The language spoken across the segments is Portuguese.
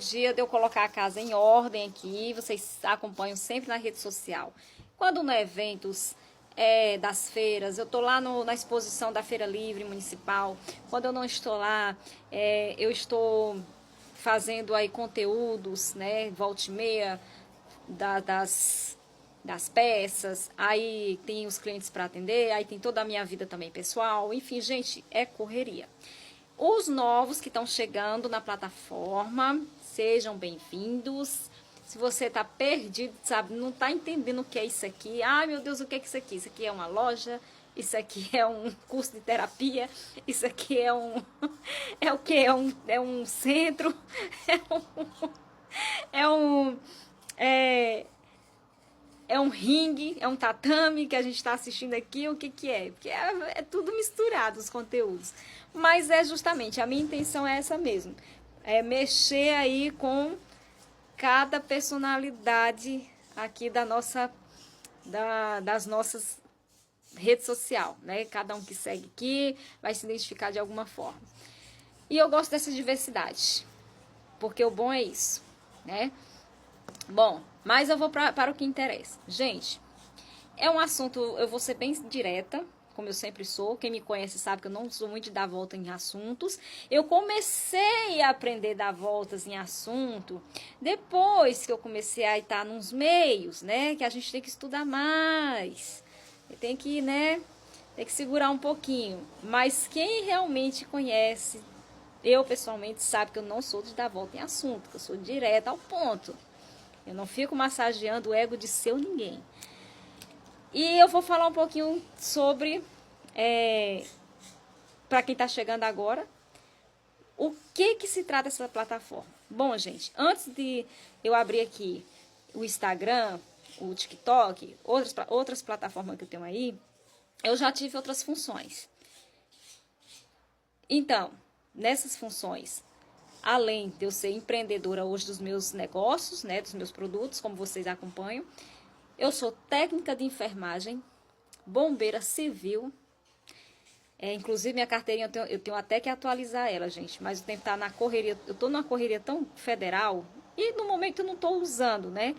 dia de eu colocar a casa em ordem aqui, vocês acompanham sempre na rede social. Quando no eventos das feiras, eu estou lá na exposição da Feira Livre Municipal. Quando eu não estou lá, eu estou fazendo aí conteúdos, né, volta e meia, das peças, aí tem os clientes para atender, aí tem toda a minha vida também pessoal, enfim, gente, é correria. Os novos que estão chegando na plataforma, sejam bem-vindos. Se você está perdido, sabe, não está entendendo o que é isso aqui, ai meu Deus, o que é isso aqui? Isso aqui é uma loja, isso aqui é um curso de terapia, isso aqui é é o que? É um centro, é um, é um ringue, é um tatame que a gente está assistindo aqui, o que que é? Porque é tudo misturado os conteúdos. Mas é justamente, a minha intenção é essa mesmo. É mexer aí com cada personalidade aqui das nossas redes sociais, né? Cada um que segue aqui vai se identificar de alguma forma. E eu gosto dessa diversidade, porque o bom é isso, né? Bom, mas eu vou para o que interessa. Gente, é um assunto, eu vou ser bem direta, como eu sempre sou. Quem me conhece sabe que eu não sou muito de dar volta em assuntos. Eu comecei a aprender a dar voltas em assunto depois que eu comecei a estar nos meios, né? Que a gente tem que estudar mais. Tem que, né? Tem que segurar um pouquinho. Mas quem realmente conhece, eu pessoalmente, sabe que eu não sou de dar volta em assunto, que eu sou direta ao ponto. Eu não fico massageando o ego de seu ninguém. E eu vou falar um pouquinho sobre, para quem está chegando agora, o que se trata essa plataforma. Bom, gente, antes de eu abrir aqui o Instagram, o TikTok, outras plataformas que eu tenho aí, eu já tive outras funções. Então, nessas funções, além de eu ser empreendedora hoje dos meus negócios, né, dos meus produtos, como vocês acompanham, eu sou técnica de enfermagem, bombeira civil. Inclusive, minha carteirinha, eu tenho até que atualizar ela, gente. Mas o tempo tá na correria. Eu tô numa correria tão federal. E no momento eu não tô usando, né?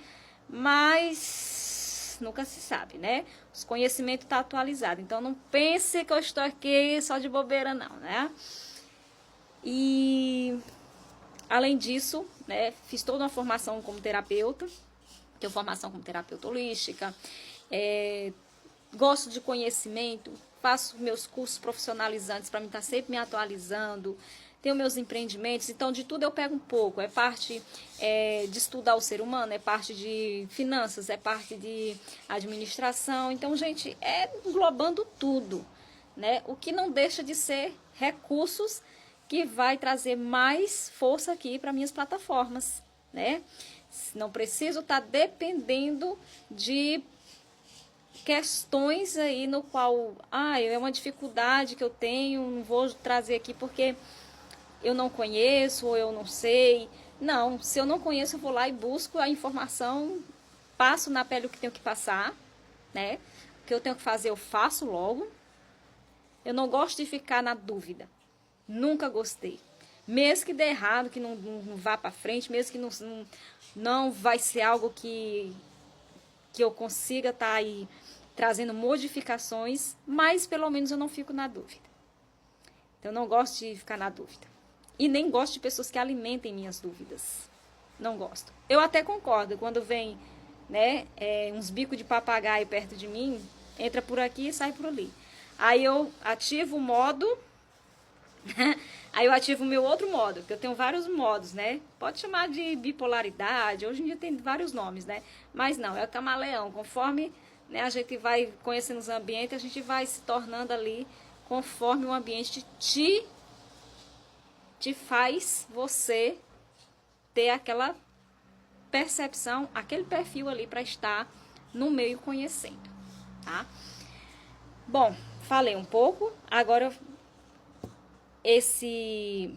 Mas nunca se sabe, né? Os conhecimentos tá atualizado. Então, não pense que eu estou aqui só de bobeira, não, né? E, além disso, né? Fiz toda uma formação como terapeuta. Tenho formação como terapeuta holística, gosto de conhecimento, faço meus cursos profissionalizantes para mim estar sempre me atualizando, tenho meus empreendimentos, então de tudo eu pego um pouco, é parte de estudar o ser humano, é parte de finanças, é parte de administração, então, gente, englobando tudo, né? O que não deixa de ser recursos que vai trazer mais força aqui para minhas plataformas, né? Não preciso estar dependendo de questões aí no qual, é uma dificuldade que eu tenho, não vou trazer aqui porque eu não conheço ou eu não sei. Não, se eu não conheço, eu vou lá e busco a informação, passo na pele o que tenho que passar, né? O que eu tenho que fazer, eu faço logo. Eu não gosto de ficar na dúvida. Nunca gostei. Mesmo que dê errado, que não vá para frente, mesmo que não vai ser algo que eu consiga estar aí trazendo modificações, mas pelo menos eu não fico na dúvida. Então, eu não gosto de ficar na dúvida. E nem gosto de pessoas que alimentem minhas dúvidas. Não gosto. Eu até concordo, quando vem, né, uns bicos de papagaio perto de mim, entra por aqui e sai por ali. Aí eu ativo o modo... Aí eu ativo o meu outro modo, porque eu tenho vários modos, né? Pode chamar de bipolaridade, hoje em dia tem vários nomes, né? Mas não, é o camaleão. Conforme, né, a gente vai conhecendo os ambientes, a gente vai se tornando ali conforme o ambiente te faz você ter aquela percepção, aquele perfil ali para estar no meio conhecendo, tá? Bom, falei um pouco, agora esse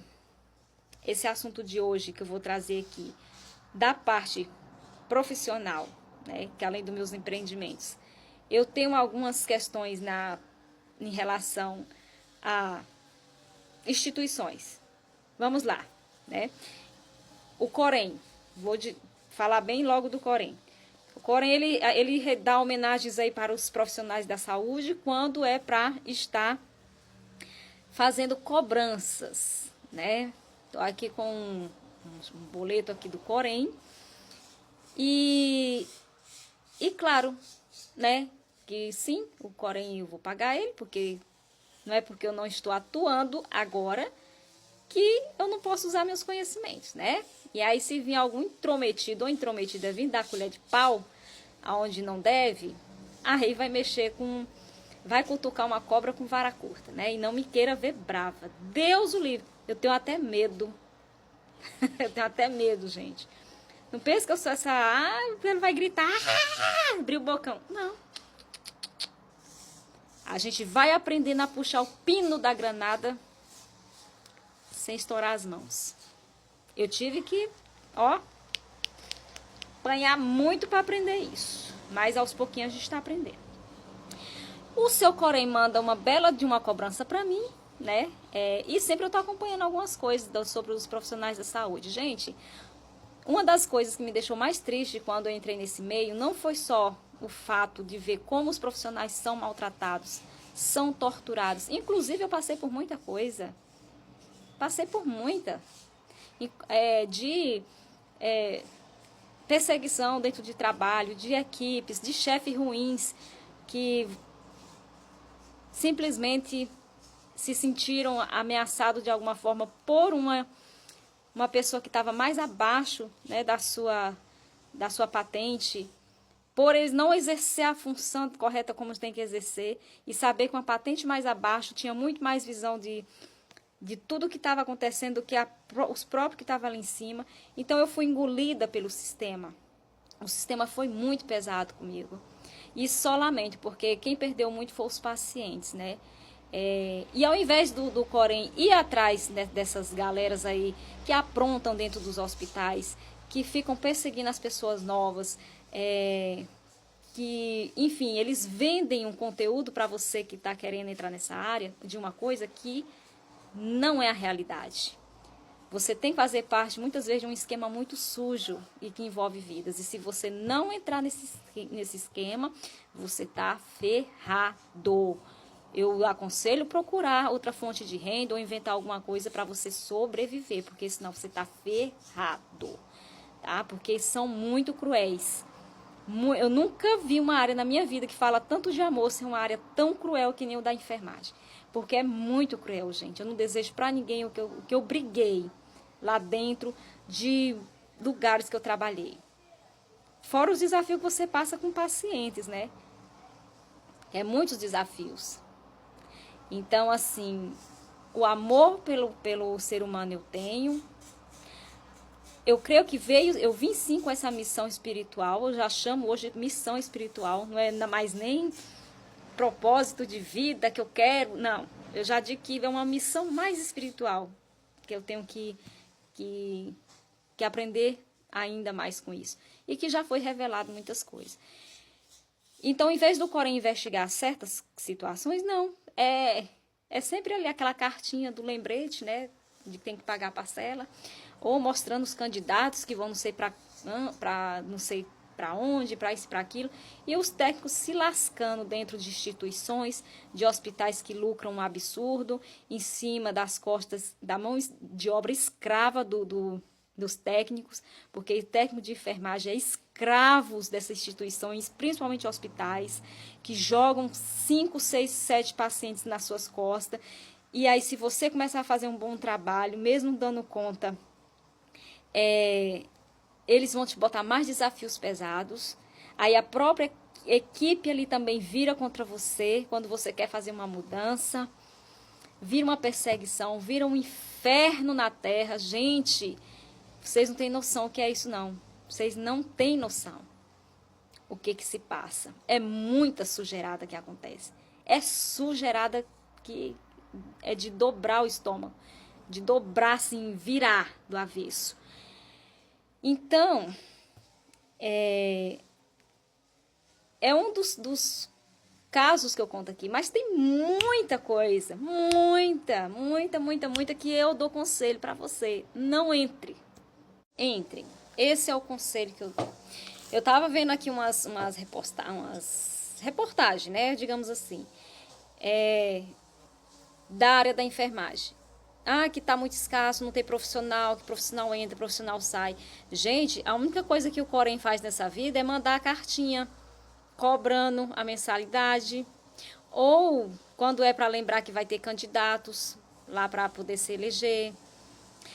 assunto de hoje que eu vou trazer aqui, da parte profissional, né, que além dos meus empreendimentos, eu tenho algumas questões em relação a instituições. Vamos lá, né? o Corém. Falar bem logo do Corém. O Corém, ele dá homenagens aí para os profissionais da saúde quando é para estar fazendo cobranças, né? Tô aqui com um boleto aqui do Corém. E claro, né? Que sim, o Corém eu vou pagar ele, porque não é porque eu não estou atuando agora que eu não posso usar meus conhecimentos, né? E aí, se vir algum intrometido ou intrometida vir dar colher de pau aonde não deve, aí vai mexer com... vai cutucar uma cobra com vara curta, né? E não me queira ver brava. Deus o livre. Eu tenho até medo. Eu tenho até medo, gente. Não pensa que eu sou essa... ele vai gritar, abrir o bocão. Não. A gente vai aprendendo a puxar o pino da granada sem estourar as mãos. Eu tive que, apanhar muito para aprender isso. Mas aos pouquinhos a gente está aprendendo. O seu Corém manda uma bela de uma cobrança para mim, né? E sempre eu estou acompanhando algumas coisas sobre os profissionais da saúde. Gente, uma das coisas que me deixou mais triste quando eu entrei nesse meio não foi só o fato de ver como os profissionais são maltratados, são torturados. Inclusive, eu passei por muita coisa. Passei por muita. De perseguição dentro de trabalho, de equipes, de chefes ruins que simplesmente se sentiram ameaçados de alguma forma por uma pessoa que estava mais abaixo, né, da sua patente, por eles não exercer a função correta como tem que exercer e saber que uma patente mais abaixo tinha muito mais visão de tudo que estava acontecendo do que os próprios que estavam ali em cima. Então eu fui engolida pelo sistema. O sistema foi muito pesado comigo. E só lamento, porque quem perdeu muito foram os pacientes, né? E ao invés do Corém ir atrás dessas galeras aí que aprontam dentro dos hospitais, que ficam perseguindo as pessoas novas, que, enfim, eles vendem um conteúdo para você que está querendo entrar nessa área de uma coisa que não é a realidade. Você tem que fazer parte, muitas vezes, de um esquema muito sujo e que envolve vidas. E se você não entrar nesse esquema, você está ferrado. Eu aconselho procurar outra fonte de renda ou inventar alguma coisa para você sobreviver, porque senão você está ferrado, tá? Porque são muito cruéis. Eu nunca vi uma área na minha vida que fala tanto de amor ser uma área tão cruel que nem o da enfermagem. Porque é muito cruel, gente. Eu não desejo para ninguém o que eu briguei lá dentro de lugares que eu trabalhei. Fora os desafios que você passa com pacientes, né? Muitos desafios. Então, assim, o amor pelo ser humano eu tenho. Eu creio que eu vim sim com essa missão espiritual. Eu já chamo hoje de missão espiritual. Não é mais nem propósito de vida que eu quero, não. Eu já digo que é uma missão mais espiritual, que eu tenho que aprender ainda mais com isso. E que já foi revelado muitas coisas. Então, em vez do Corém investigar certas situações, não. É sempre ali aquela cartinha do lembrete, né? De que tem que pagar a parcela. Ou mostrando os candidatos que vão não sei para não sei para onde, para isso, para aquilo, e os técnicos se lascando dentro de instituições, de hospitais que lucram um absurdo, em cima das costas, da mão de obra escrava dos técnicos, porque técnico de enfermagem é escravos dessas instituições, principalmente hospitais, que jogam 5, 6, 7 pacientes nas suas costas, e aí se você começar a fazer um bom trabalho, mesmo dando conta, eles vão te botar mais desafios pesados. Aí a própria equipe ali também vira contra você quando você quer fazer uma mudança. Vira uma perseguição, vira um inferno na terra. Gente, vocês não têm noção o que é isso, não. Vocês não têm noção o que se passa. É muita sujeirada que acontece. É sujeirada que é de dobrar o estômago. De dobrar, assim, virar do avesso. Então, é um dos casos que eu conto aqui, mas tem muita coisa, muita que eu dou conselho para você. Não entre. Entrem. Esse é o conselho que eu dou. Eu tava vendo aqui umas reportagens, né? Digamos assim. Da área da enfermagem. Ah, que tá muito escasso, não tem profissional, que profissional entra, profissional sai. Gente, a única coisa que o Corém faz nessa vida é mandar a cartinha cobrando a mensalidade. Ou quando é para lembrar que vai ter candidatos lá para poder se eleger.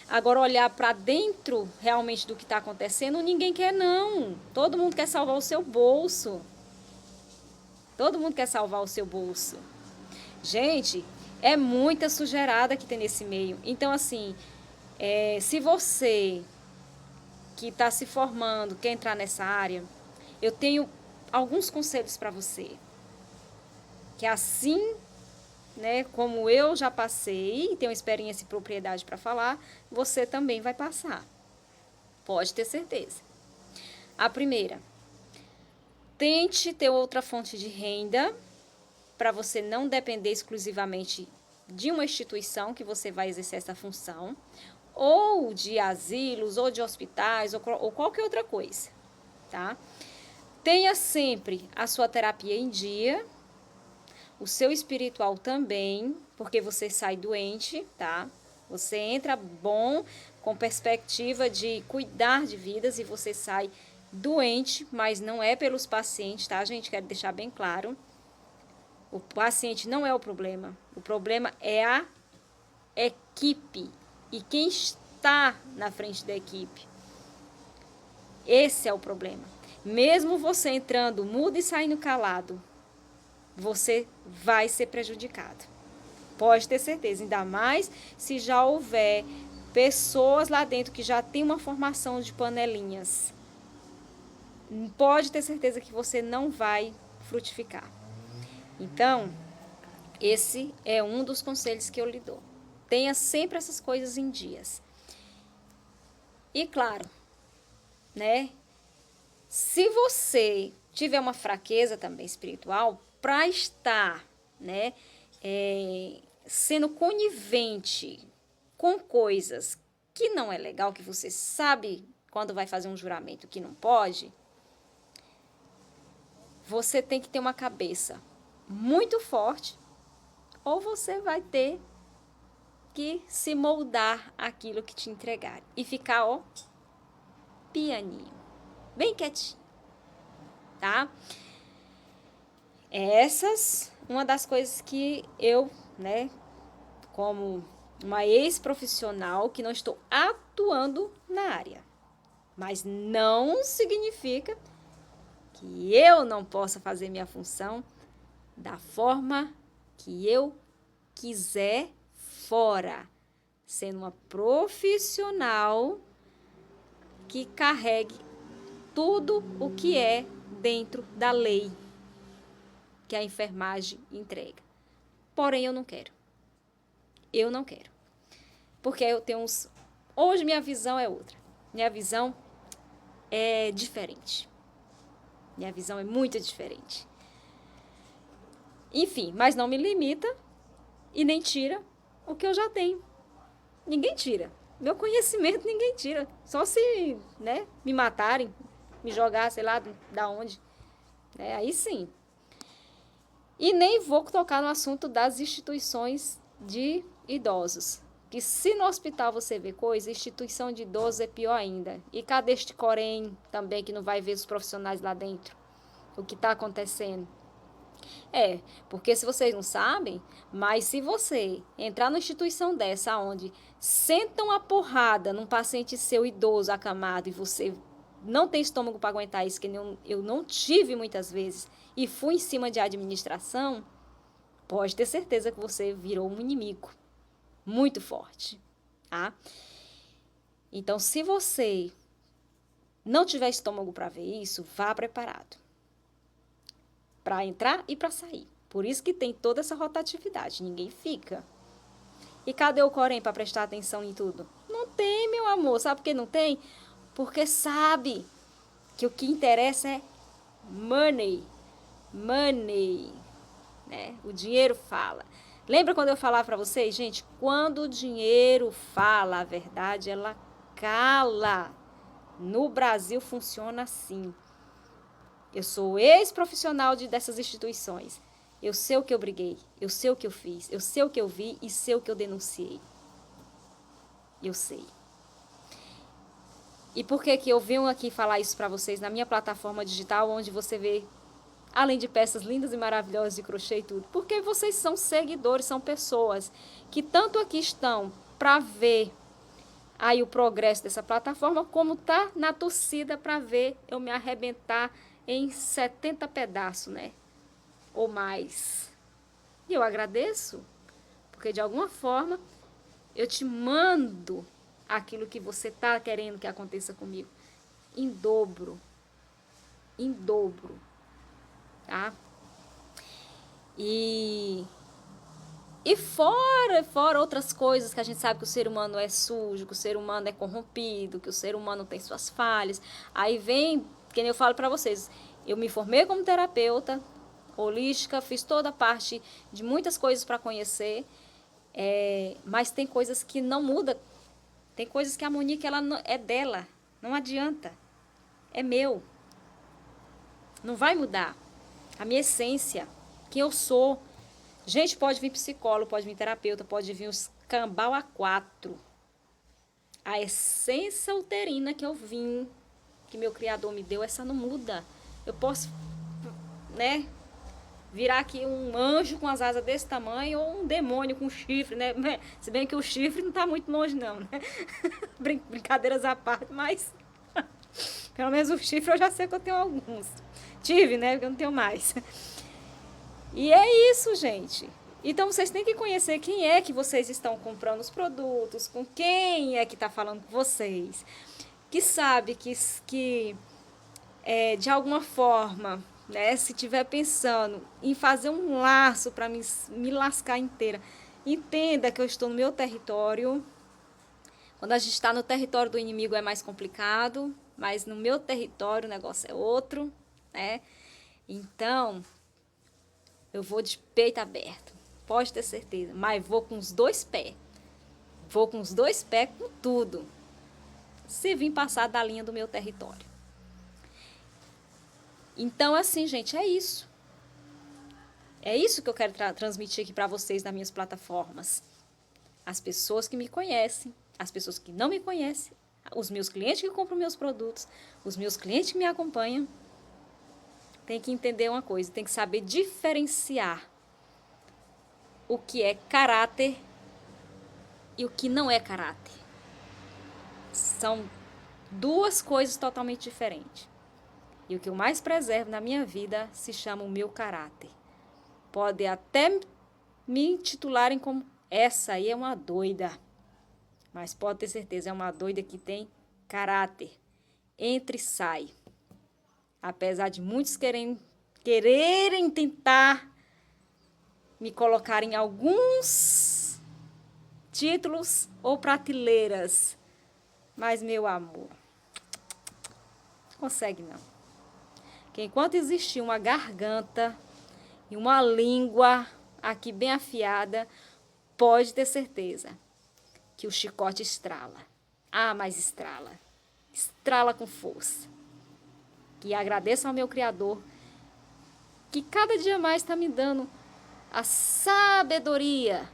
Agora, olhar para dentro realmente do que está acontecendo, ninguém quer não. Todo mundo quer salvar o seu bolso. Todo mundo quer salvar o seu bolso. Gente, é muita sujeirada que tem nesse meio. Então, assim, se você que está se formando, quer entrar nessa área, eu tenho alguns conselhos para você. Que assim, né, como eu já passei e tenho experiência e propriedade para falar, você também vai passar. Pode ter certeza. A primeira, tente ter outra fonte de renda para você não depender exclusivamente de uma instituição que você vai exercer essa função, ou de asilos, ou de hospitais, ou qualquer outra coisa, tá? Tenha sempre a sua terapia em dia, o seu espiritual também, porque você sai doente, tá? Você entra bom, com perspectiva de cuidar de vidas, e você sai doente, mas não é pelos pacientes, tá, gente? Quero deixar bem claro. O paciente não é o problema é a equipe e quem está na frente da equipe. Esse é o problema. Mesmo você entrando mudo e saindo calado, você vai ser prejudicado. Pode ter certeza, ainda mais se já houver pessoas lá dentro que já tem uma formação de panelinhas. Pode ter certeza que você não vai frutificar. Então, esse é um dos conselhos que eu lhe dou. Tenha sempre essas coisas em dias. E claro, né? Se você tiver uma fraqueza também espiritual, para estar, né, sendo conivente com coisas que não é legal, que você sabe quando vai fazer um juramento que não pode, você tem que ter uma cabeça muito forte, ou você vai ter que se moldar aquilo que te entregarem e ficar, ó, pianinho, bem quietinho, tá? Essas, uma das coisas que eu, né, como uma ex-profissional que não estou atuando na área, mas não significa que eu não possa fazer minha função da forma que eu quiser fora, sendo uma profissional que carregue tudo o que é dentro da lei que a enfermagem entrega. Porém, eu não quero. Eu não quero. Porque eu tenho uns... Hoje minha visão é outra. Minha visão é diferente. Minha visão é muito diferente. Enfim, mas não me limita e nem tira o que eu já tenho. Ninguém tira. Meu conhecimento ninguém tira. Só se, né, me matarem, me jogar, sei lá, da onde. Aí sim. E nem vou tocar no assunto das instituições de idosos. Que se no hospital você vê coisa, instituição de idosos é pior ainda. E cadê este Corém também, que não vai ver os profissionais lá dentro? O que está acontecendo? Porque se vocês não sabem, mas se você entrar numa instituição dessa, onde sentam a porrada num paciente seu idoso acamado e você não tem estômago para aguentar isso, que eu não tive muitas vezes, e fui em cima de administração, pode ter certeza que você virou um inimigo muito forte, tá? Então, se você não tiver estômago para ver isso, vá preparado para entrar e para sair. Por isso que tem toda essa rotatividade, ninguém fica. E cadê o Corém para prestar atenção em tudo? Não tem, meu amor. Sabe por que não tem? Porque sabe que o que interessa é money. Money. Né? O dinheiro fala. Lembra quando eu falava para vocês, gente? Quando o dinheiro fala a verdade, ela cala. No Brasil funciona assim. Eu sou ex-profissional dessas instituições. Eu sei o que eu briguei, eu sei o que eu fiz, eu sei o que eu vi e sei o que eu denunciei. Eu sei. E por que que eu venho aqui falar isso para vocês na minha plataforma digital, onde você vê, além de peças lindas e maravilhosas de crochê e tudo? Porque vocês são seguidores, são pessoas que tanto aqui estão para ver aí o progresso dessa plataforma, como tá na torcida para ver eu me arrebentar em 70 pedaços, né? Ou mais. E eu agradeço, porque de alguma forma eu te mando aquilo que você tá querendo que aconteça comigo em dobro, tá? E fora outras coisas que a gente sabe que o ser humano é sujo, que o ser humano é corrompido, que o ser humano tem suas falhas. Aí vem, que nem eu falo para vocês, eu me formei como terapeuta holística, fiz toda a parte de muitas coisas para conhecer, mas tem coisas que não mudam. Tem coisas que a Monique ela é dela, não adianta, é meu, não vai mudar. A minha essência, quem eu sou. Gente, pode vir psicólogo, pode vir terapeuta, pode vir os cambau a quatro. A essência uterina que eu vim, que meu Criador me deu, essa não muda. Eu posso, né, virar aqui um anjo com as asas desse tamanho ou um demônio com chifre, né? Se bem que o chifre não tá muito longe não, né? Brincadeiras à parte, mas pelo menos o chifre eu já sei que eu tenho alguns. Tive, né? Porque eu não tenho mais. E é isso, gente. Então, vocês têm que conhecer quem é que vocês estão comprando os produtos, com quem é que está falando com vocês, que sabe que de alguma forma, né, se tiver pensando em fazer um laço para me lascar inteira, entenda que eu estou no meu território. Quando a gente está no território do inimigo é mais complicado, mas no meu território o negócio é outro, né? Então, eu vou de peito aberto, pode ter certeza, mas vou com os dois pés. Vou com os dois pés com tudo, se vir passar da linha do meu território. Então, assim, gente, é isso. É isso que eu quero transmitir aqui para vocês nas minhas plataformas. As pessoas que me conhecem, as pessoas que não me conhecem, os meus clientes que compram meus produtos, os meus clientes que me acompanham, tem que entender uma coisa, tem que saber diferenciar o que é caráter e o que não é caráter. São duas coisas totalmente diferentes. E o que eu mais preservo na minha vida se chama o meu caráter. Pode até me intitularem como essa aí é uma doida. Mas pode ter certeza, é uma doida que tem caráter. Entra e sai. Apesar de muitos quererem tentar me colocar em alguns títulos ou prateleiras. Mas, meu amor, não consegue não. Que enquanto existir uma garganta e uma língua aqui bem afiada, pode ter certeza que o chicote estrala. Ah, mas estrala. Estrala com força. E agradeço ao meu Criador, que cada dia mais está me dando a sabedoria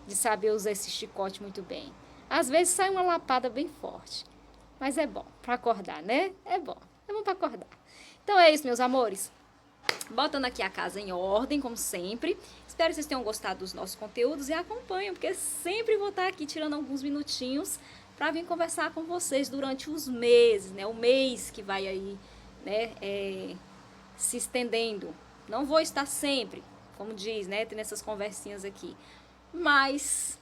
de saber usar esse chicote muito bem. Às vezes sai uma lapada bem forte, mas é bom para acordar, né? É bom para acordar. Então é isso, meus amores. Botando aqui a casa em ordem, como sempre. Espero que vocês tenham gostado dos nossos conteúdos e acompanham, porque sempre vou estar aqui tirando alguns minutinhos para vir conversar com vocês durante os meses, né? O mês que vai aí, né, se estendendo. Não vou estar sempre, como diz, né, tendo essas conversinhas aqui. Mas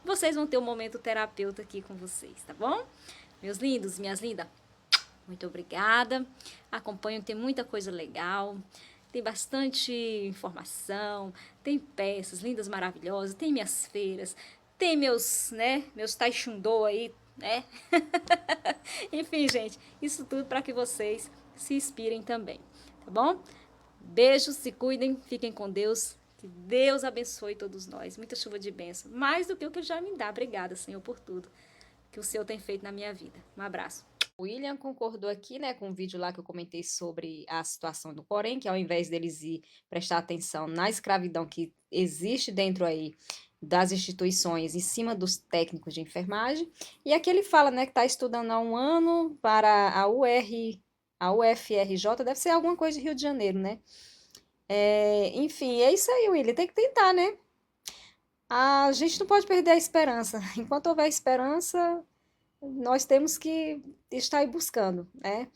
vocês vão ter um momento terapeuta aqui com vocês, tá bom? Meus lindos, minhas lindas, muito obrigada. Acompanham, tem muita coisa legal. Tem bastante informação, tem peças lindas, maravilhosas, tem minhas feiras, tem meus, né, meus taekwondo aí, né? Enfim, gente, isso tudo para que vocês se inspirem também, tá bom? Beijos, se cuidem, fiquem com Deus, que Deus abençoe todos nós. Muita chuva de bênção, mais do que o que já me dá. Obrigada, Senhor, por tudo que o Senhor tem feito na minha vida. Um abraço. O William concordou aqui, né, com o vídeo lá que eu comentei sobre a situação do Corém, que ao invés deles ir prestar atenção na escravidão que existe dentro aí das instituições em cima dos técnicos de enfermagem, e aqui ele fala, né, que está estudando há um ano para a UFRJ, deve ser alguma coisa de Rio de Janeiro, né? Enfim, é isso aí, William, tem que tentar, né? A gente não pode perder a esperança. Enquanto houver esperança, nós temos que estar aí buscando, né?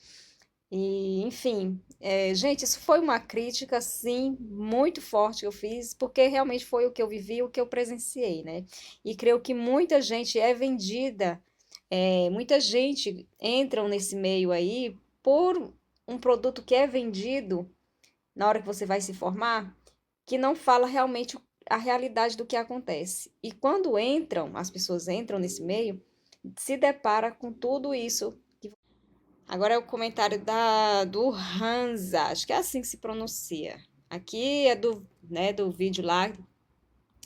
E, enfim, gente, isso foi uma crítica, sim, muito forte que eu fiz, porque realmente foi o que eu vivi, o que eu presenciei, né? E creio que muita gente é vendida, muita gente entram nesse meio aí por um produto que é vendido na hora que você vai se formar, que não fala realmente a realidade do que acontece. E quando entram, as pessoas entram nesse meio, se depara com tudo isso. Agora é o comentário do Hansa, acho que é assim que se pronuncia. Aqui é do vídeo lá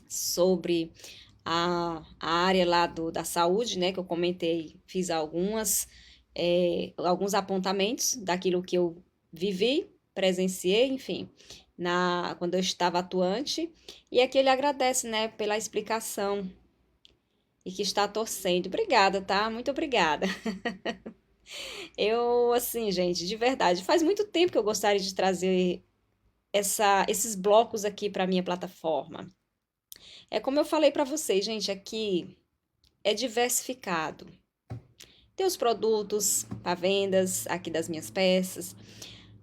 sobre a área lá da saúde, né, que eu comentei, fiz alguns apontamentos daquilo que eu vivi, presenciei, enfim, quando eu estava atuante. E aqui ele agradece, né, pela explicação e que está torcendo. Obrigada, tá? Muito obrigada. Eu, assim, gente, de verdade, faz muito tempo que eu gostaria de trazer esses blocos aqui para minha plataforma. É como eu falei para vocês, gente, aqui é diversificado. Tem os produtos para vendas aqui das minhas peças.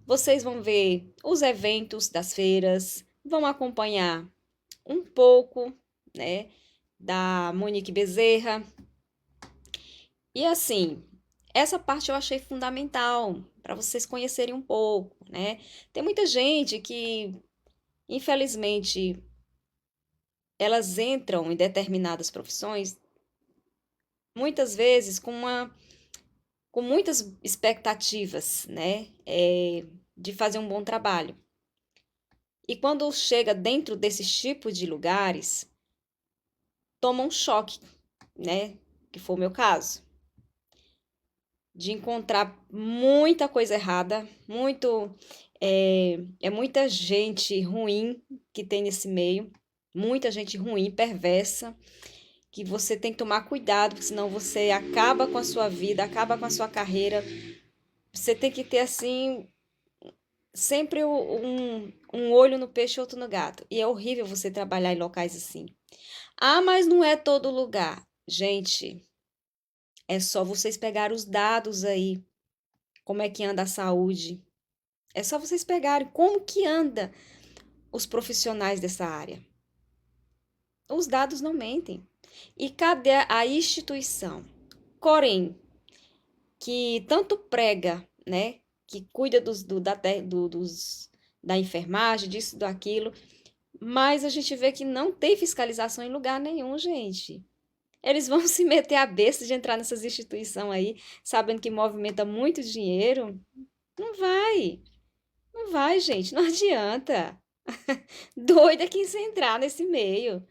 Vocês vão ver os eventos das feiras, vão acompanhar um pouco, né, da Monique Bezerra. E assim, essa parte eu achei fundamental para vocês conhecerem um pouco, né? Tem muita gente que, infelizmente, elas entram em determinadas profissões, muitas vezes com muitas expectativas, né? De fazer um bom trabalho. E quando chega dentro desses tipos de lugares, toma um choque, né? Que foi o meu caso. De encontrar muita coisa errada, muita gente ruim que tem nesse meio, muita gente ruim, perversa, que você tem que tomar cuidado, porque senão você acaba com a sua vida, acaba com a sua carreira. Você tem que ter assim sempre um olho no peixe e outro no gato. E é horrível você trabalhar em locais assim. Ah, mas não é todo lugar. Gente, é só vocês pegar os dados aí, como é que anda a saúde. É só vocês pegarem como que anda os profissionais dessa área. Os dados não mentem. E cadê a instituição? Corém, que tanto prega, né? Que cuida da enfermagem, disso, daquilo, mas a gente vê que não tem fiscalização em lugar nenhum, gente. Eles vão se meter a besta de entrar nessas instituições aí, sabendo que movimenta muito dinheiro. Não vai, não vai, gente, não adianta. Doida quis entrar nesse meio.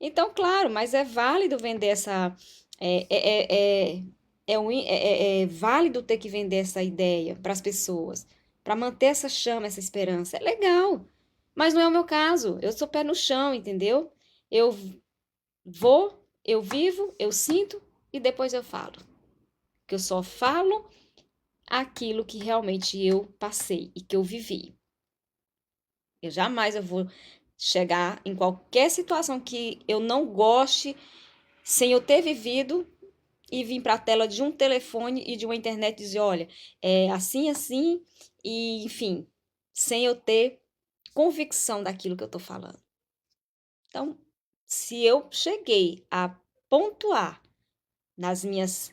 Então, claro, mas é válido vender essa. É, é, é, é válido ter que vender essa ideia para as pessoas, para manter essa chama, essa esperança. É legal, mas não é o meu caso. Eu sou pé no chão, entendeu? Eu vou, eu vivo, eu sinto e depois eu falo. Que eu só falo aquilo que realmente eu passei e que eu vivi. Eu vou chegar em qualquer situação que eu não goste, sem eu ter vivido, e vir para a tela de um telefone e de uma internet e dizer, olha, é assim, assim, e enfim, sem eu ter convicção daquilo que eu estou falando. Então, se eu cheguei a pontuar nas minhas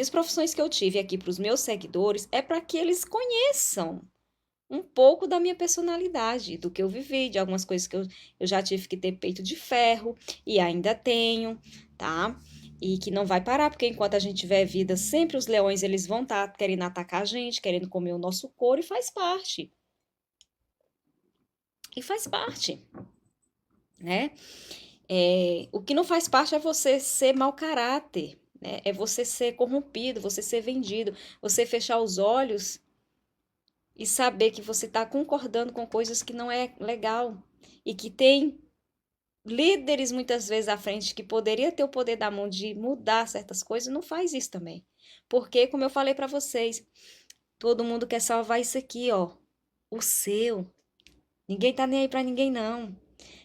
profissões que eu tive aqui para os meus seguidores, é para que eles conheçam um pouco da minha personalidade, do que eu vivi, de algumas coisas que eu já tive que ter peito de ferro e ainda tenho, tá? E que não vai parar, porque enquanto a gente tiver vida, sempre os leões eles vão estar querendo atacar a gente, querendo comer o nosso couro, e faz parte. E faz parte, né? O que não faz parte é você ser mau caráter, né? É você ser corrompido, você ser vendido, você fechar os olhos e saber que você está concordando com coisas que não é legal e que tem líderes muitas vezes à frente que poderia ter o poder da mão de mudar certas coisas, não faz isso também. Porque, como eu falei para vocês, todo mundo quer salvar isso aqui, ó, o seu. Ninguém tá nem aí para ninguém não.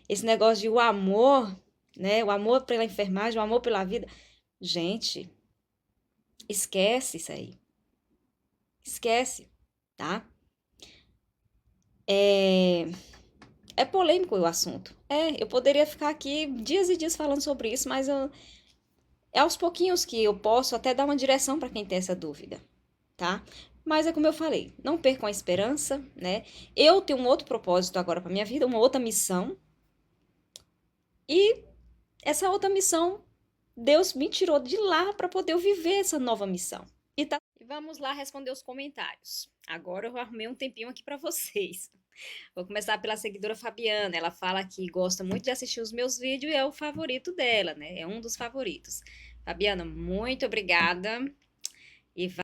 Esse negócio de o amor, né? O amor pela enfermagem, o amor pela vida. Gente, esquece isso aí. Esquece, tá? É, é polêmico o assunto. Eu poderia ficar aqui dias e dias falando sobre isso, mas é aos pouquinhos que eu posso até dar uma direção para quem tem essa dúvida, tá? Mas é como eu falei, não percam a esperança, né? Eu tenho um outro propósito agora para minha vida, uma outra missão. E essa outra missão, Deus me tirou de lá para poder eu viver essa nova missão. E vamos lá responder os comentários. Agora eu arrumei um tempinho aqui para vocês. Vou começar pela seguidora Fabiana. Ela fala que gosta muito de assistir os meus vídeos e é o favorito dela, né? É um dos favoritos. Fabiana, muito obrigada.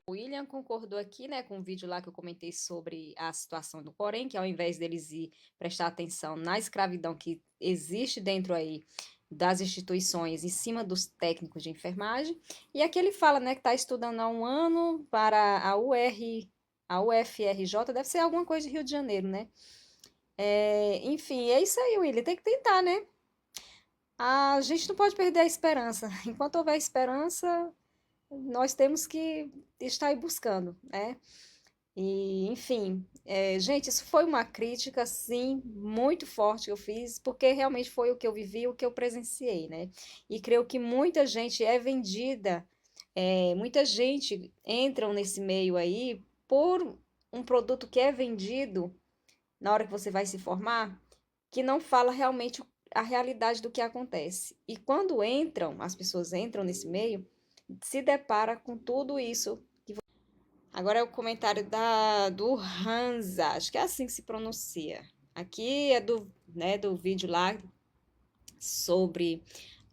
O William concordou aqui, né, com o vídeo lá que eu comentei sobre a situação do Corém, que ao invés deles ir prestar atenção na escravidão que existe dentro aí das instituições em cima dos técnicos de enfermagem. E aqui ele fala, né, que está estudando há um ano para a UFRJ, deve ser alguma coisa de Rio de Janeiro, né? Enfim, é isso aí, William, tem que tentar, né? A gente não pode perder a esperança. Enquanto houver esperança, nós temos que estar aí buscando, né? E, enfim, gente, isso foi uma crítica, sim, muito forte que eu fiz, porque realmente foi o que eu vivi, o que eu presenciei, né? E creio que muita gente é vendida, muita gente entra nesse meio aí por um produto que é vendido na hora que você vai se formar, que não fala realmente a realidade do que acontece. E quando entram, as pessoas entram nesse meio, se depara com tudo isso. Agora é o comentário do Hansa, acho que é assim que se pronuncia. Aqui é do vídeo lá sobre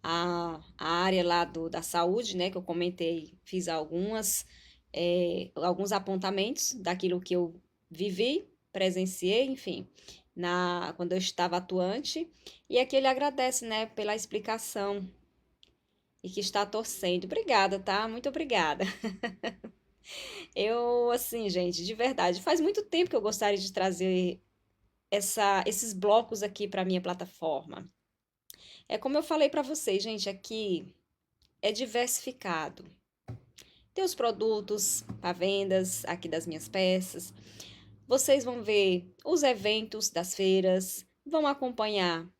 a área lá da saúde, né, que eu comentei, fiz alguns apontamentos daquilo que eu vivi, presenciei, enfim, quando eu estava atuante. E aqui ele agradece, né, pela explicação e que está torcendo. Obrigada, tá? Muito obrigada. Eu, assim, gente, de verdade, faz muito tempo que eu gostaria de trazer esses blocos aqui para minha plataforma. É como eu falei para vocês, gente, aqui é diversificado. Tem os produtos para vendas aqui das minhas peças. Vocês vão ver os eventos das feiras, vão acompanhar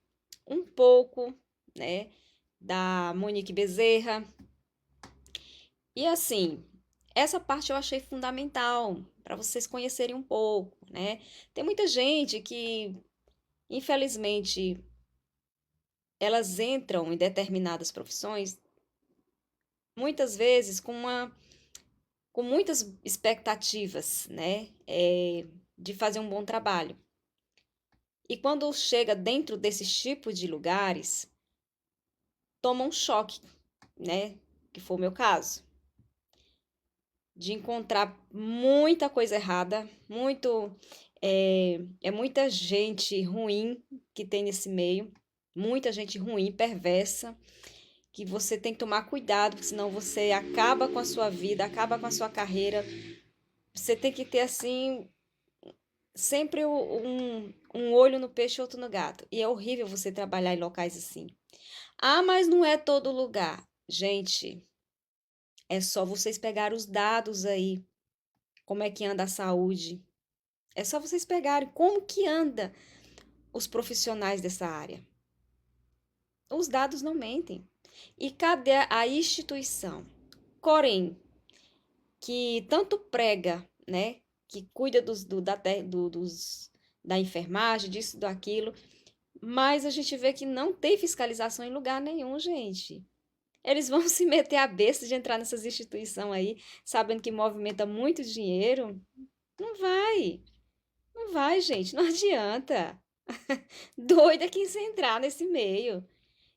um pouco, né, da Monique Bezerra. E assim, essa parte eu achei fundamental para vocês conhecerem um pouco, né? Tem muita gente que, infelizmente, elas entram em determinadas profissões, muitas vezes com muitas expectativas, né? De fazer um bom trabalho. E quando chega dentro desses tipos de lugares, toma um choque, né? Que foi o meu caso. De encontrar muita coisa errada, muita gente ruim que tem nesse meio, muita gente ruim, perversa, que você tem que tomar cuidado, porque senão você acaba com a sua vida, acaba com a sua carreira. Você tem que ter, assim, sempre um olho no peixe e outro no gato. E é horrível você trabalhar em locais assim. Ah, mas não é todo lugar. Gente, é só vocês pegarem os dados aí, como é que anda a saúde. É só vocês pegarem como que anda os profissionais dessa área. Os dados não mentem. E cadê a instituição? Corém, que tanto prega, né? Que cuida da enfermagem, disso, daquilo, mas a gente vê que não tem fiscalização em lugar nenhum, gente. Eles vão se meter a besta de entrar nessas instituições aí, sabendo que movimenta muito dinheiro. Não vai. Não vai, gente, não adianta. Doida quem se entrar nesse meio.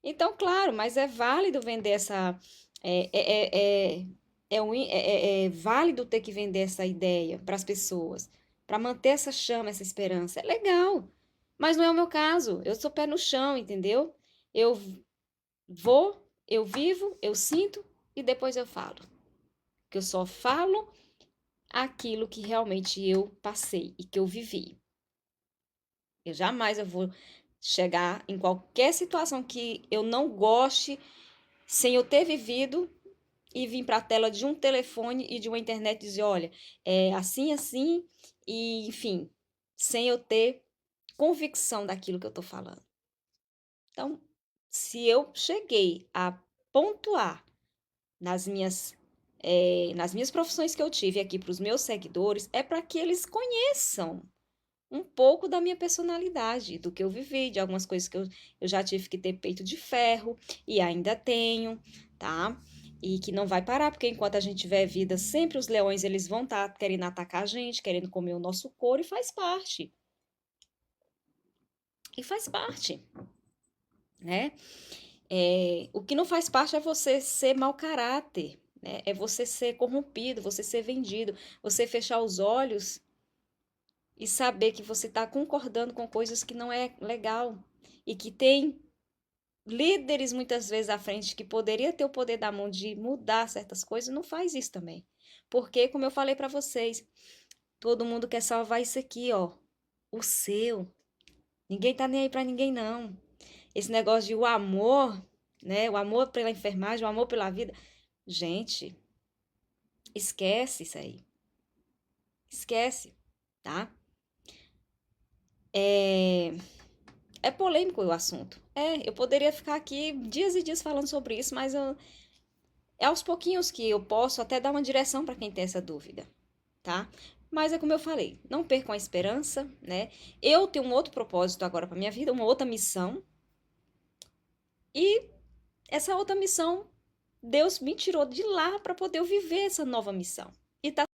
Então, claro, mas é válido vender É, é, é, é válido ter que vender essa ideia para as pessoas, para manter essa chama, essa esperança. É legal, mas não é o meu caso. Eu sou pé no chão, entendeu? Eu vou, eu vivo, eu sinto e depois eu falo. Que eu só falo aquilo que realmente eu passei e que eu vivi. Eu vou chegar em qualquer situação que eu não goste, sem eu ter vivido, e vir para a tela de um telefone e de uma internet e dizer, olha, é assim, assim, e enfim, sem eu ter convicção daquilo que eu estou falando. Então, se eu cheguei a pontuar nas minhas profissões que eu tive aqui para os meus seguidores, é para que eles conheçam um pouco da minha personalidade, do que eu vivi, de algumas coisas que eu já tive que ter peito de ferro e ainda tenho, tá? E que não vai parar, porque enquanto a gente tiver vida, sempre os leões eles vão estar querendo atacar a gente, querendo comer o nosso couro, e faz parte. E faz parte, né? O que não faz parte é você ser mau caráter, né? É você ser corrompido, você ser vendido, você fechar os olhos e saber que você está concordando com coisas que não é legal e que tem líderes muitas vezes à frente que poderia ter o poder da mão de mudar certas coisas, não faz isso também. Porque, como eu falei para vocês, todo mundo quer salvar isso aqui, ó, o seu. Ninguém tá nem aí para ninguém não. Esse negócio de o amor, né? O amor pela enfermagem, o amor pela vida. Gente, esquece isso aí. Esquece, tá? É, é polêmico o assunto. Eu poderia ficar aqui dias e dias falando sobre isso, mas é aos pouquinhos que eu posso até dar uma direção para quem tem essa dúvida, tá? Mas é como eu falei, não percam a esperança, né? Eu tenho um outro propósito agora para minha vida, uma outra missão. E essa outra missão, Deus me tirou de lá para poder eu viver essa nova missão. E tá